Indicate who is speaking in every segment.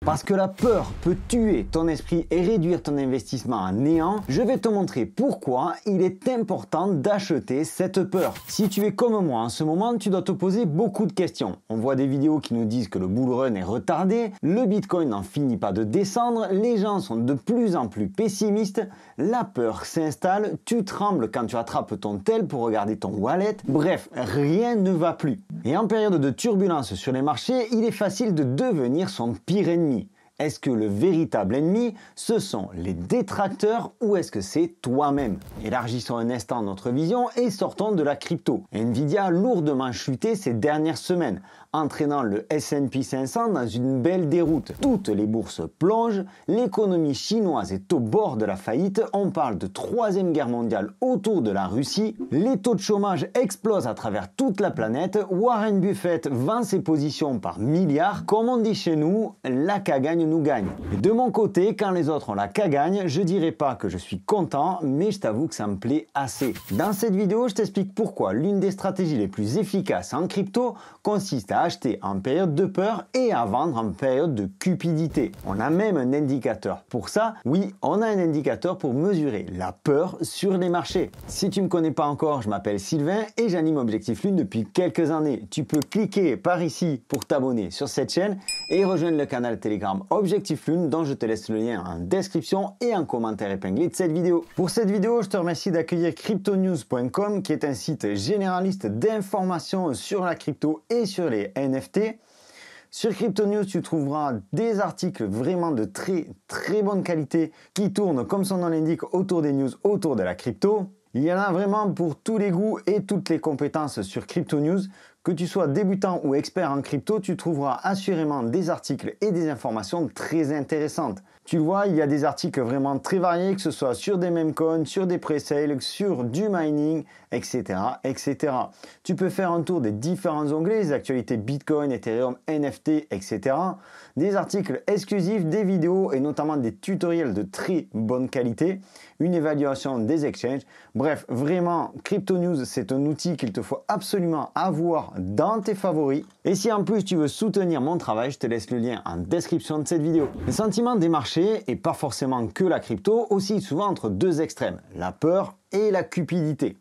Speaker 1: Parce que la peur peut tuer ton esprit et réduire ton investissement à néant, je vais te montrer pourquoi il est important d'acheter cette peur. Si tu es comme moi en ce moment, tu dois te poser beaucoup de questions. On voit des vidéos qui nous disent que le bull run est retardé, le Bitcoin n'en finit pas de descendre, les gens sont de plus en plus pessimistes, la peur s'installe, tu trembles quand tu attrapes ton tel pour regarder ton wallet, bref, rien ne va plus. Et en période de turbulence sur les marchés, il est facile de devenir son pire ennemi. Est-ce que le véritable ennemi, ce sont les détracteurs ou est-ce que c'est toi-même? Élargissons un instant notre vision et sortons de la crypto. Nvidia a lourdement chuté ces dernières semaines, entraînant le S&P 500 dans une belle déroute. Toutes les bourses plongent, l'économie chinoise est au bord de la faillite, on parle de troisième guerre mondiale autour de la Russie, les taux de chômage explosent à travers toute la planète, Warren Buffett vend ses positions par milliards, comme on dit chez nous, la cagagne nous gagne. Et de mon côté, quand les autres ont la cagagne, je dirais pas que je suis content, mais je t'avoue que ça me plaît assez. Dans cette vidéo, je t'explique pourquoi l'une des stratégies les plus efficaces en crypto consiste à acheter en période de peur et à vendre en période de cupidité. On a même un indicateur pour ça. Oui, on a un indicateur pour mesurer la peur sur les marchés. Si tu me connais pas encore, je m'appelle Sylvain et j'anime Objectif Lune depuis quelques années. Tu peux cliquer par ici pour t'abonner sur cette chaîne et rejoindre le canal Telegram Objectif Lune dont je te laisse le lien en description et en commentaire épinglé de cette vidéo. Pour cette vidéo, je te remercie d'accueillir cryptonews.com qui est un site généraliste d'informations sur la crypto et sur les NFT. Sur CryptoNews, tu trouveras des articles vraiment de très bonne qualité qui tournent, comme son nom l'indique, autour des news, autour de la crypto. Il y en a vraiment pour tous les goûts et toutes les compétences sur CryptoNews. Que tu sois débutant ou expert en crypto, tu trouveras assurément des articles et des informations très intéressantes. Tu le vois, il y a des articles vraiment très variés, que ce soit sur des memecoins, sur des pre-sales, sur du mining, etc., etc. Tu peux faire un tour des différents onglets, les actualités Bitcoin, Ethereum, NFT, etc. Des articles exclusifs, des vidéos et notamment des tutoriels de très bonne qualité, une évaluation des exchanges. Bref, vraiment, CryptoNews, c'est un outil qu'il te faut absolument avoir dans tes favoris. Et si en plus tu veux soutenir mon travail, je te laisse le lien en description de cette vidéo. Le sentiment des marchés, et pas forcément que la crypto, oscille souvent entre deux extrêmes, la peur et la cupidité.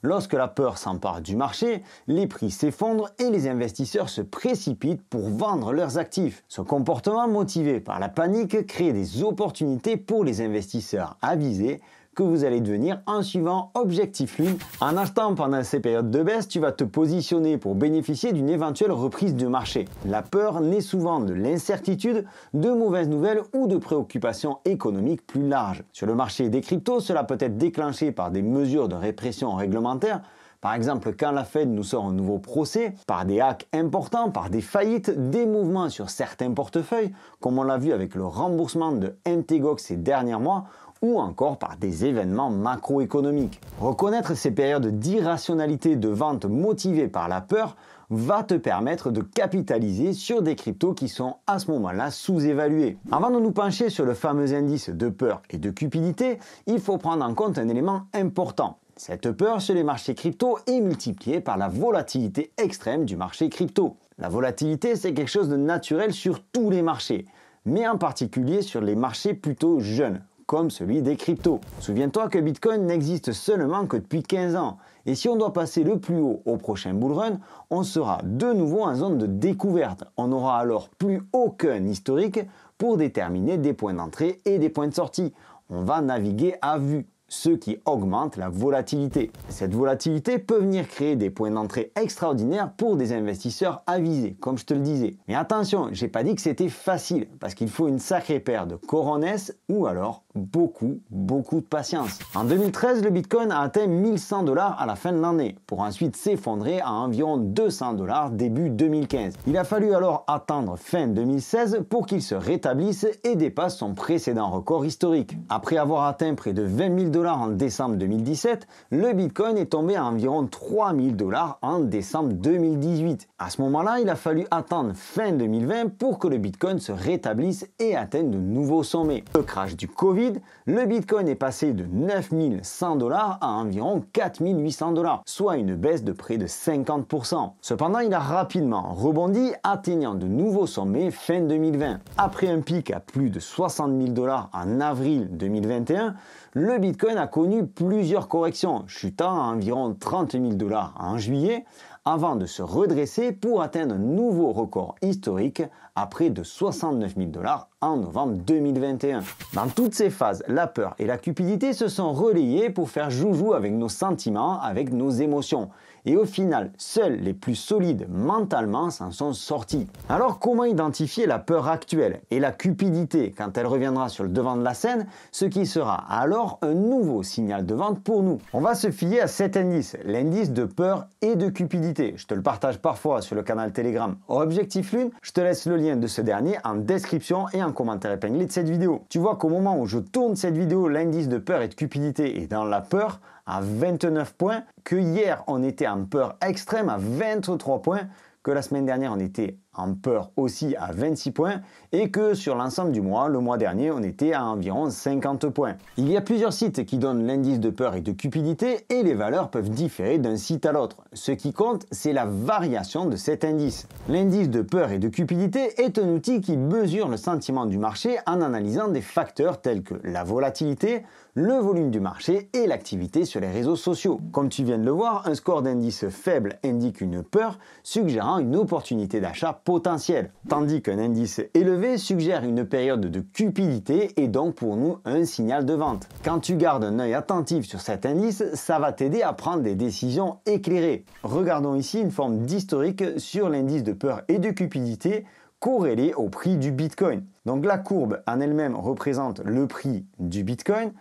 Speaker 1: Lorsque la peur s'empare du marché, les prix s'effondrent et les investisseurs se précipitent pour vendre leurs actifs. Ce comportement motivé par la panique crée des opportunités pour les investisseurs avisés que vous allez devenir en suivant Objectif Lune. En achetant pendant ces périodes de baisse, tu vas te positionner pour bénéficier d'une éventuelle reprise de marché. La peur naît souvent de l'incertitude, de mauvaises nouvelles ou de préoccupations économiques plus larges. Sur le marché des cryptos, cela peut être déclenché par des mesures de répression réglementaire. Par exemple, quand la Fed nous sort un nouveau procès, par des hacks importants, par des faillites, des mouvements sur certains portefeuilles, comme on l'a vu avec le remboursement de MTGOX ces derniers mois, ou encore par des événements macroéconomiques. Reconnaître ces périodes d'irrationalité de vente motivées par la peur va te permettre de capitaliser sur des cryptos qui sont à ce moment-là sous-évalués. Avant de nous pencher sur le fameux indice de peur et de cupidité, il faut prendre en compte un élément important. Cette peur sur les marchés crypto est multipliée par la volatilité extrême du marché crypto. La volatilité, c'est quelque chose de naturel sur tous les marchés, mais en particulier sur les marchés plutôt jeunes, comme celui des cryptos. Souviens-toi que Bitcoin n'existe seulement que depuis 15 ans. Et si on doit passer le plus haut au prochain bull run, on sera de nouveau en zone de découverte. On n'aura alors plus aucun historique pour déterminer des points d'entrée et des points de sortie. On va naviguer à vue, ce qui augmente la volatilité. Cette volatilité peut venir créer des points d'entrée extraordinaires pour des investisseurs avisés, comme je te le disais. Mais attention, j'ai pas dit que c'était facile, parce qu'il faut une sacrée paire de cojones ou alors beaucoup de patience. En 2013, le Bitcoin a atteint 1100 $ à la fin de l'année, pour ensuite s'effondrer à environ 200 $ début 2015. Il a fallu alors attendre fin 2016 pour qu'il se rétablisse et dépasse son précédent record historique. Après avoir atteint près de 20 000 $ $. En décembre 2017, le Bitcoin est tombé à environ 3 000 $ en décembre 2018. À ce moment-là, il a fallu attendre fin 2020 pour que le Bitcoin se rétablisse et atteigne de nouveaux sommets. Le crash du Covid, le Bitcoin est passé de 9 100 $ à environ 4 800 $, soit une baisse de près de 50%. Cependant, il a rapidement rebondi, atteignant de nouveaux sommets fin 2020. Après un pic à plus de 60 000 $ en avril 2021, le Bitcoin a connu plusieurs corrections, chutant à environ 30 000 $ en juillet, avant de se redresser pour atteindre un nouveau record historique à près de 69 000 $ en novembre 2021. Dans toutes ces phases, la peur et la cupidité se sont relayées pour faire joujou avec nos sentiments, avec nos émotions. Et au final, seuls les plus solides mentalement s'en sont sortis. Alors comment identifier la peur actuelle et la cupidité quand elle reviendra sur le devant de la scène, ce qui sera alors un nouveau signal de vente pour nous? On va se fier à cet indice, l'indice de peur et de cupidité. Je te le partage parfois sur le canal Telegram Objectif Lune. Je te laisse le lien de ce dernier en description et en commentaire épinglé de cette vidéo. Tu vois qu'au moment où je tourne cette vidéo, l'indice de peur et de cupidité est dans la peur à 29 points, que hier on était en peur extrême à 23 points, que la semaine dernière on était en peur aussi à 26 points et que sur l'ensemble du mois, le mois dernier, on était à environ 50 points. Il y a plusieurs sites qui donnent l'indice de peur et de cupidité et les valeurs peuvent différer d'un site à l'autre. Ce qui compte, c'est la variation de cet indice. L'indice de peur et de cupidité est un outil qui mesure le sentiment du marché en analysant des facteurs tels que la volatilité, le volume du marché et l'activité sur les réseaux sociaux. Comme tu viens de le voir, un score d'indice faible indique une peur, suggérant une opportunité d'achat potentielle, tandis qu'un indice élevé suggère une période de cupidité et donc pour nous un signal de vente. Quand tu gardes un œil attentif sur cet indice, ça va t'aider à prendre des décisions éclairées. Regardons ici une forme d'historique sur l'indice de peur et de cupidité corrélé au prix du Bitcoin. Donc la courbe en elle-même représente le prix du Bitcoin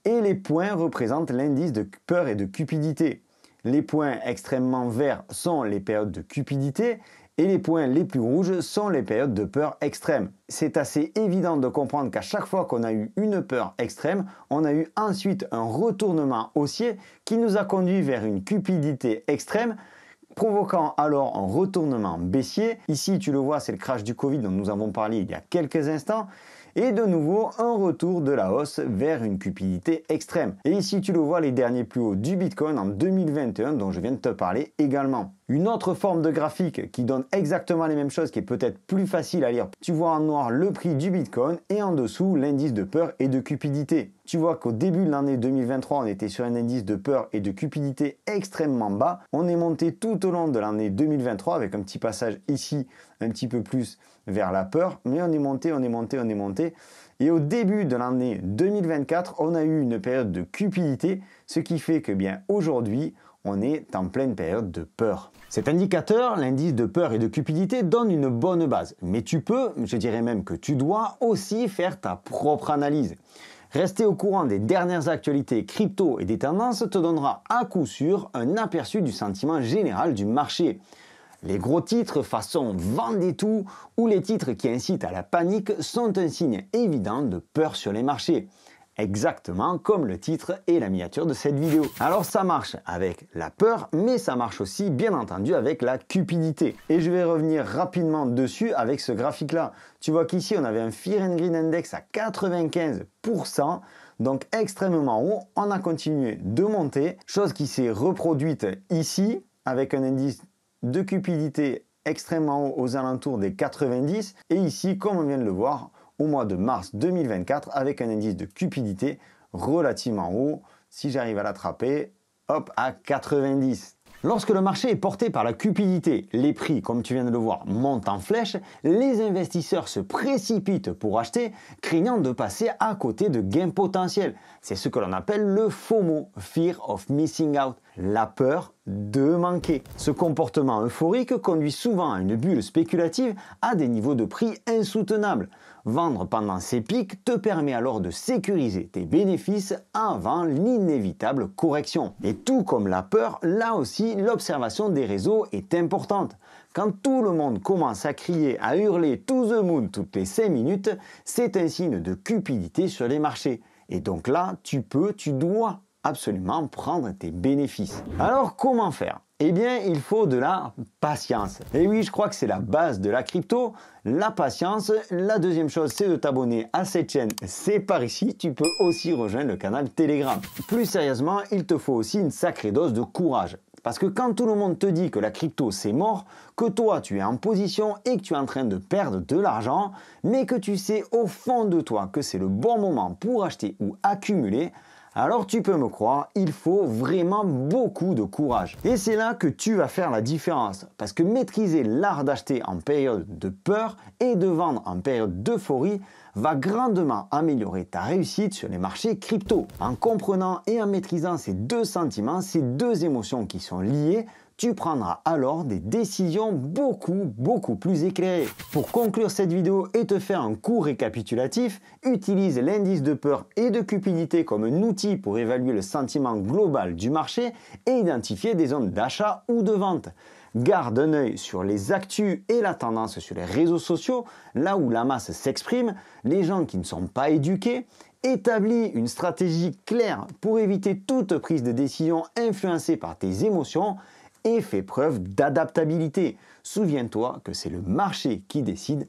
Speaker 1: et les points représentent l'indice de peur et de cupidité. Les points extrêmement verts sont les périodes de cupidité et les points les plus rouges sont les périodes de peur extrême. C'est assez évident de comprendre qu'à chaque fois qu'on a eu une peur extrême, on a eu ensuite un retournement haussier qui nous a conduit vers une cupidité extrême, provoquant alors un retournement baissier. Ici, tu le vois, c'est le crash du Covid dont nous avons parlé il y a quelques instants. Et de nouveau, un retour de la hausse vers une cupidité extrême. Et ici, tu le vois, les derniers plus hauts du Bitcoin en 2021 dont je viens de te parler également. Une autre forme de graphique qui donne exactement les mêmes choses, qui est peut-être plus facile à lire. Tu vois en noir le prix du Bitcoin et en dessous l'indice de peur et de cupidité. Tu vois qu'au début de l'année 2023, on était sur un indice de peur et de cupidité extrêmement bas. On est monté tout au long de l'année 2023 avec un petit passage ici un petit peu plus vers la peur, mais on est monté, on est monté, on est monté. Et au début de l'année 2024, on a eu une période de cupidité, ce qui fait que bien aujourd'hui, on est en pleine période de peur. Cet indicateur, l'indice de peur et de cupidité, donne une bonne base. Mais tu peux, je dirais même que tu dois aussi faire ta propre analyse. Rester au courant des dernières actualités crypto et des tendances te donnera à coup sûr un aperçu du sentiment général du marché. Les gros titres façon vendez tout ou les titres qui incitent à la panique sont un signe évident de peur sur les marchés. Exactement comme le titre et la miniature de cette vidéo. Alors ça marche avec la peur, mais ça marche aussi bien entendu avec la cupidité. Et je vais revenir rapidement dessus avec ce graphique là. Tu vois qu'ici on avait un Fear and Greed Index à 95%, donc extrêmement haut. On a continué de monter, chose qui s'est reproduite ici avec un indice de cupidité extrêmement haut aux alentours des 90 et ici comme on vient de le voir au mois de mars 2024 avec un indice de cupidité relativement haut, si j'arrive à l'attraper, hop, à 90. Lorsque le marché est porté par la cupidité, les prix, comme tu viens de le voir, montent en flèche, les investisseurs se précipitent pour acheter, craignant de passer à côté de gains potentiels. C'est ce que l'on appelle le FOMO, Fear of Missing Out, la peur de manquer. Ce comportement euphorique conduit souvent à une bulle spéculative à des niveaux de prix insoutenables. Vendre pendant ces pics te permet alors de sécuriser tes bénéfices avant l'inévitable correction. Et tout comme la peur, là aussi, l'observation des réseaux est importante. Quand tout le monde commence à crier, à hurler to the moon toutes les 5 minutes, c'est un signe de cupidité sur les marchés. Et donc là, tu dois absolument prendre tes bénéfices. Alors comment faire? Eh bien, il faut de la patience. Et oui, je crois que c'est la base de la crypto, la patience. La deuxième chose, c'est de t'abonner à cette chaîne. C'est par ici. Tu peux aussi rejoindre le canal Telegram. Plus sérieusement, il te faut aussi une sacrée dose de courage. Parce que quand tout le monde te dit que la crypto c'est mort, que toi tu es en position et que tu es en train de perdre de l'argent, mais que tu sais au fond de toi que c'est le bon moment pour acheter ou accumuler, alors tu peux me croire, il faut vraiment beaucoup de courage. Et c'est là que tu vas faire la différence. Parce que maîtriser l'art d'acheter en période de peur et de vendre en période d'euphorie va grandement améliorer ta réussite sur les marchés crypto. En comprenant et en maîtrisant ces deux sentiments, ces deux émotions qui sont liées, tu prendras alors des décisions beaucoup plus éclairées. Pour conclure cette vidéo et te faire un court récapitulatif, utilise l'indice de peur et de cupidité comme un outil pour évaluer le sentiment global du marché et identifier des zones d'achat ou de vente. Garde un œil sur les actus et la tendance sur les réseaux sociaux, là où la masse s'exprime, les gens qui ne sont pas éduqués. Établis une stratégie claire pour éviter toute prise de décision influencée par tes émotions et fais preuve d'adaptabilité. Souviens-toi que c'est le marché qui décide,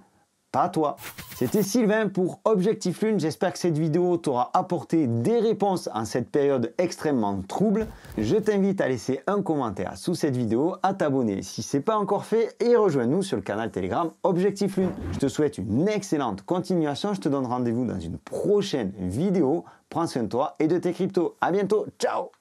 Speaker 1: pas toi. C'était Sylvain pour Objectif Lune. J'espère que cette vidéo t'aura apporté des réponses en cette période extrêmement trouble. Je t'invite à laisser un commentaire sous cette vidéo, à t'abonner si ce n'est pas encore fait et rejoins-nous sur le canal Telegram Objectif Lune. Je te souhaite une excellente continuation. Je te donne rendez-vous dans une prochaine vidéo. Prends soin de toi et de tes cryptos. À bientôt. Ciao!